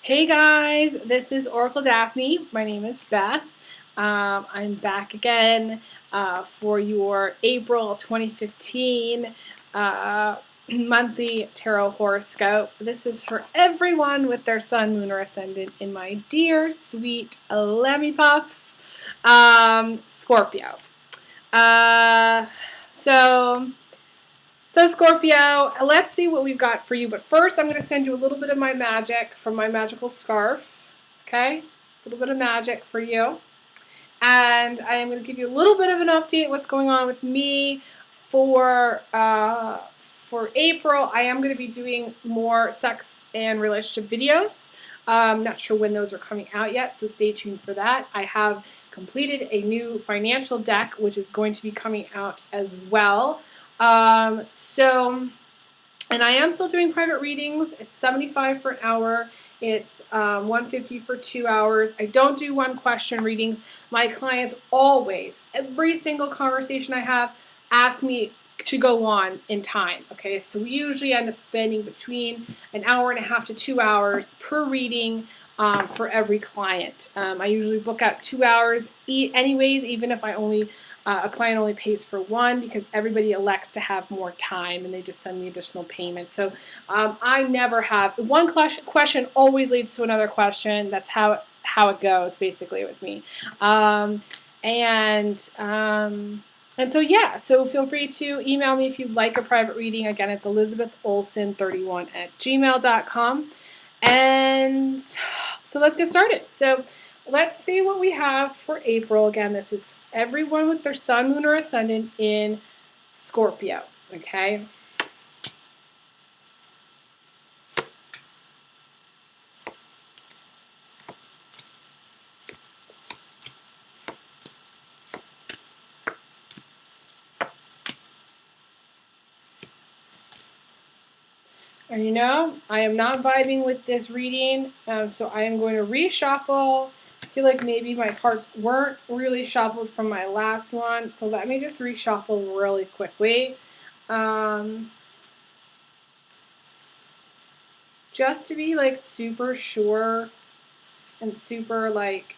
Hey guys, this is Oracle Daphne. My name is Beth. I'm back again for your April 2015 monthly tarot horoscope. This is for everyone with their sun, moon, or ascendant in my dear, sweet Lemmy Puffs, Scorpio. So Scorpio, let's see what we've got for you. But first, I'm going to send you a little bit of my magic from my magical scarf. Okay? A little bit of magic for you. And I am going to give you a little bit of an update what's going on with me for April. I am going to be doing more sex and relationship videos. Not sure when those are coming out yet, so stay tuned for that. I have completed a new financial deck, which is going to be coming out as well. And I am still doing private readings. It's $75 for an hour. It's $150 for 2 hours. I don't do one-question readings. My clients always, every single conversation I have, ask me to go on in time. Okay, so we usually end up spending between an hour and a half to 2 hours per reading for every client. I usually book out 2 hours anyways, even if a client only pays for one, because everybody elects to have more time and they just send me additional payment. So I never have one question always leads to another question. That's how it goes basically with me. And so yeah, so feel free to email me if you'd like a private reading. Again, it's elizabetholson31@gmail.com. And so let's get started. So let's see what we have for April. Again, this is everyone with their sun, moon, or ascendant in Scorpio. Okay. And you know, I am not vibing with this reading, so I am going to reshuffle. I feel like maybe my cards weren't really shuffled from my last one, so let me just reshuffle really quickly. Just to be like super sure and super like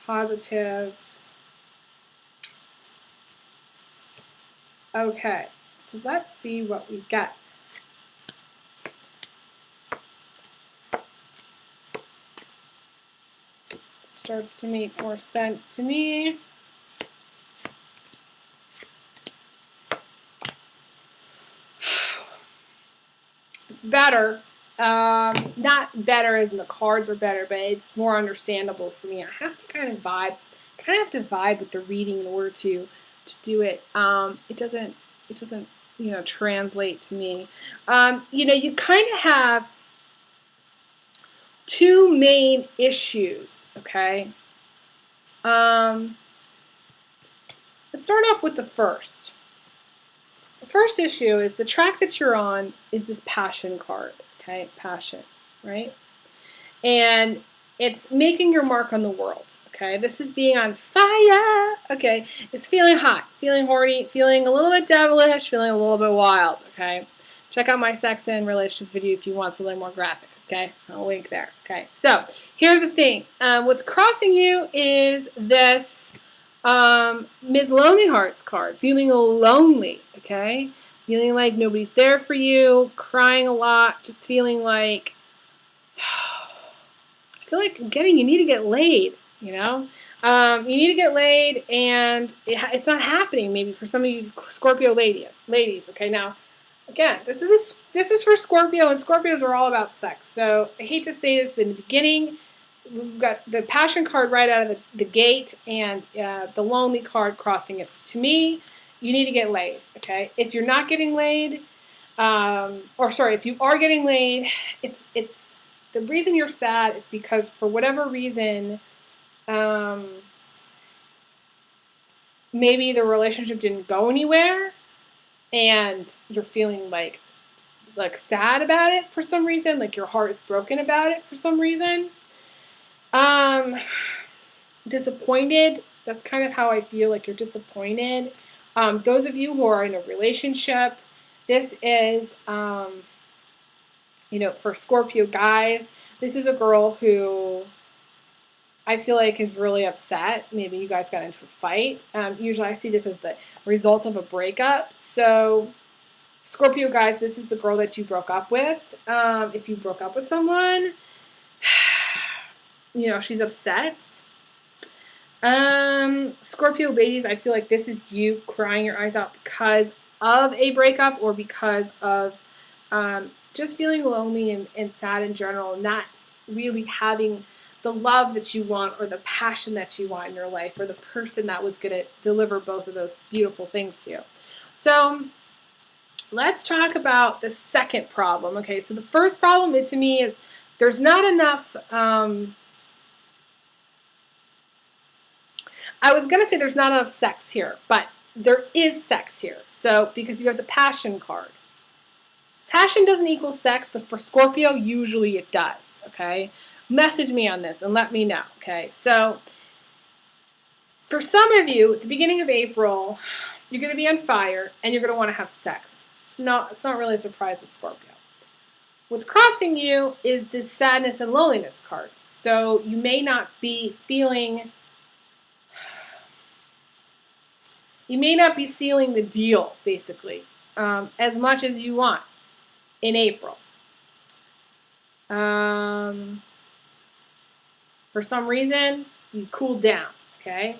positive. Okay, so let's see what we get. Starts to make more sense to me. It's better. Not better as in the cards are better, but it's more understandable for me. I have to kind of vibe with the reading in order to do it. It doesn't translate to me. You kind of have two main issues, okay? Let's start off with the first. The first issue is the track that you're on is this passion card, okay? Passion, right? And it's making your mark on the world, okay? This is being on fire, okay? It's feeling hot, feeling horny, feeling a little bit devilish, feeling a little bit wild, okay? Check out my sex and relationship video if you want something more graphic, okay? I'll link there, okay? So, here's the thing. What's crossing you is this Ms. Lonely Hearts card, feeling lonely, okay? Feeling like nobody's there for you, crying a lot, just feeling like, I feel like you need to get laid, you know? You need to get laid, and it's not happening maybe for some of you Scorpio ladies, okay? Now, again, this is for Scorpio, and Scorpios are all about sex. So I hate to say this, but in the beginning, we've got the passion card right out of the gate, and the lonely card crossing it. So to me, you need to get laid, okay? If you're not getting laid, if you are getting laid, it's the reason you're sad is because for whatever reason, maybe the relationship didn't go anywhere, and you're feeling like sad about it for some reason, like your heart is broken about it for some reason. Disappointed. That's kind of how I feel, like you're disappointed. Those of you who are in a relationship, this is, for Scorpio guys, this is a girl who I feel like is really upset. Maybe you guys got into a fight. Usually I see this as the result of a breakup. So Scorpio guys, this is the girl that you broke up with. If you broke up with someone, she's upset. Scorpio ladies, I feel like this is you crying your eyes out because of a breakup or because of just feeling lonely and sad in general, not really having the love that you want or the passion that you want in your life or the person that was going to deliver both of those beautiful things to you. So let's talk about the second problem. Okay, so the first problem to me is there's not enough, I was going to say there's not enough sex here, but there is sex here. So because you have the passion card. Passion doesn't equal sex, but for Scorpio, usually it does, okay? Message me on this and let me know, okay? So for some of you, at the beginning of April, you're going to be on fire and you're going to want to have sex. It's not really a surprise to Scorpio. What's crossing you is this sadness and loneliness card. So you may not be feeling, you may not be sealing the deal, basically, as much as you want in April. For some reason, you cooled down, okay?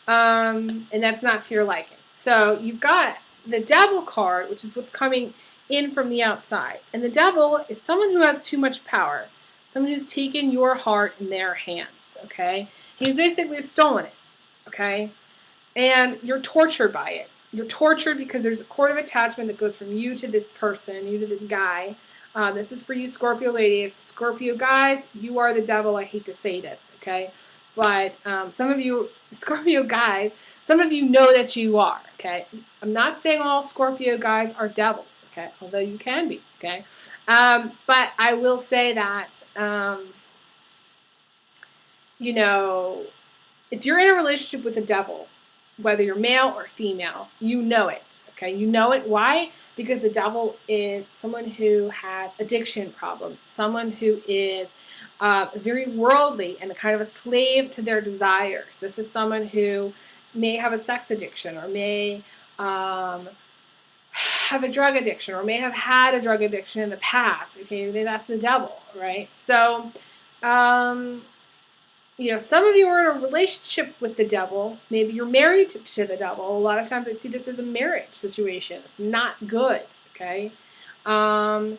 And that's not to your liking. So you've got the Devil card, which is what's coming in from the outside. And the Devil is someone who has too much power, someone who's taken your heart in their hands, okay? He's basically stolen it, okay? And you're tortured by it. You're tortured because there's a cord of attachment that goes from you to this person, you to this guy. This is for you Scorpio ladies. Scorpio guys, you are the devil. I hate to say this, okay? But some of you, Scorpio guys, some of you know that you are, okay? I'm not saying all Scorpio guys are devils, okay? Although you can be, okay? But I will say that, if you're in a relationship with a devil, whether you're male or female, you know it, okay? You know it. Why? Because the devil is someone who has addiction problems, someone who is very worldly and kind of a slave to their desires. This is someone who may have a sex addiction or may have a drug addiction or may have had a drug addiction in the past, okay? That's the devil, right? So, some of you are in a relationship with the devil. Maybe you're married to the devil. A lot of times I see this as a marriage situation. It's not good, okay? And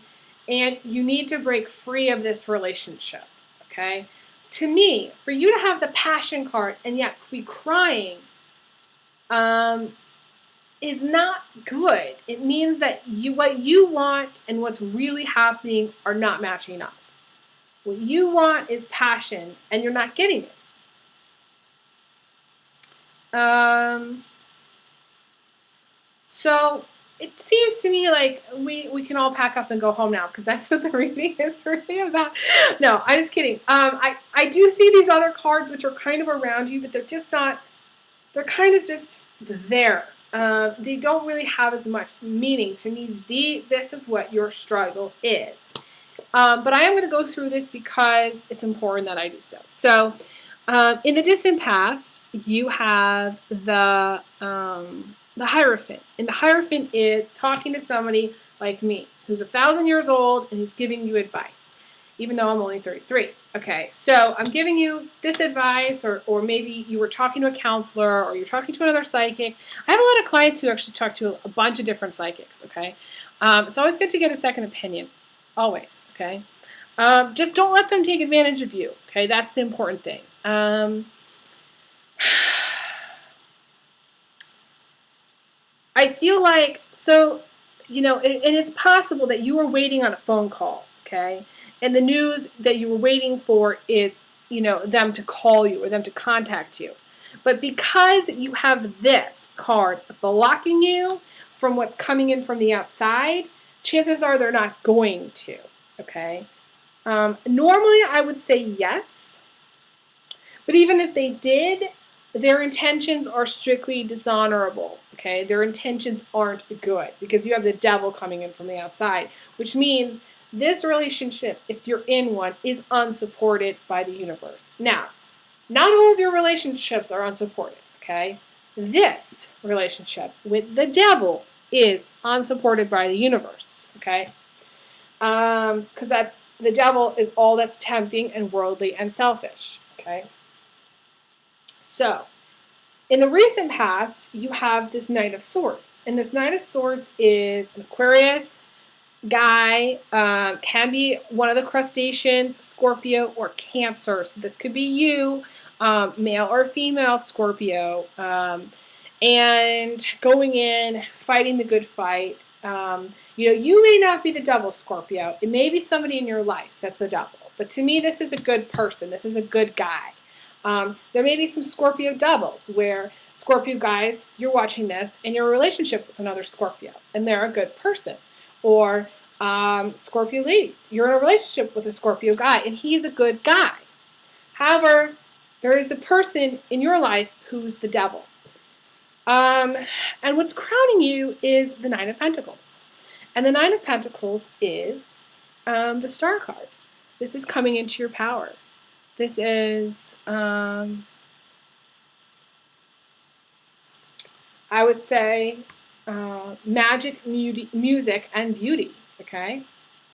you need to break free of this relationship, okay? To me, for you to have the passion card and yet be crying is not good. It means that what you want and what's really happening are not matching up. What you want is passion, and you're not getting it. So it seems to me like we can all pack up and go home now because that's what the reading is really about. No, I'm just kidding. I do see these other cards which are kind of around you, but they're just not. They're kind of just there. They don't really have as much meaning to me. This is what your struggle is. But I am going to go through this because it's important that I do so. So, in the distant past, you have the Hierophant. And the Hierophant is talking to somebody like me, who's 1,000 years old and who's giving you advice, even though I'm only 33. Okay, so I'm giving you this advice, or maybe you were talking to a counselor, or you're talking to another psychic. I have a lot of clients who actually talk to a bunch of different psychics, okay? It's always good to get a second opinion. Always, okay? Just don't let them take advantage of you, okay? That's the important thing. I feel like, and it's possible that you were waiting on a phone call, okay? And the news that you were waiting for is, them to call you or them to contact you. But because you have this card blocking you from what's coming in from the outside, chances are they're not going to, okay? Normally, I would say yes. But even if they did, their intentions are strictly dishonorable, okay? Their intentions aren't good because you have the devil coming in from the outside, which means this relationship, if you're in one, is unsupported by the universe. Now, not all of your relationships are unsupported, okay? This relationship with the devil is unsupported by the universe, okay? Because that's the devil is all that's tempting and worldly and selfish, okay? So, in the recent past, you have this Knight of Swords. And this Knight of Swords is an Aquarius guy, can be one of the crustaceans, Scorpio, or Cancer. So this could be you, male or female Scorpio, and going in, fighting the good fight. You may not be the devil, Scorpio. It may be somebody in your life that's the devil. But to me, this is a good person. This is a good guy. There may be some Scorpio doubles where Scorpio guys, you're watching this and you're in a relationship with another Scorpio and they're a good person. Or Scorpio ladies, you're in a relationship with a Scorpio guy and he's a good guy. However, there is the person in your life who's the devil. And what's crowning you is the Nine of Pentacles. And the Nine of Pentacles is the Star card. This is coming into your power. This is, I would say, magic, music, and beauty, okay?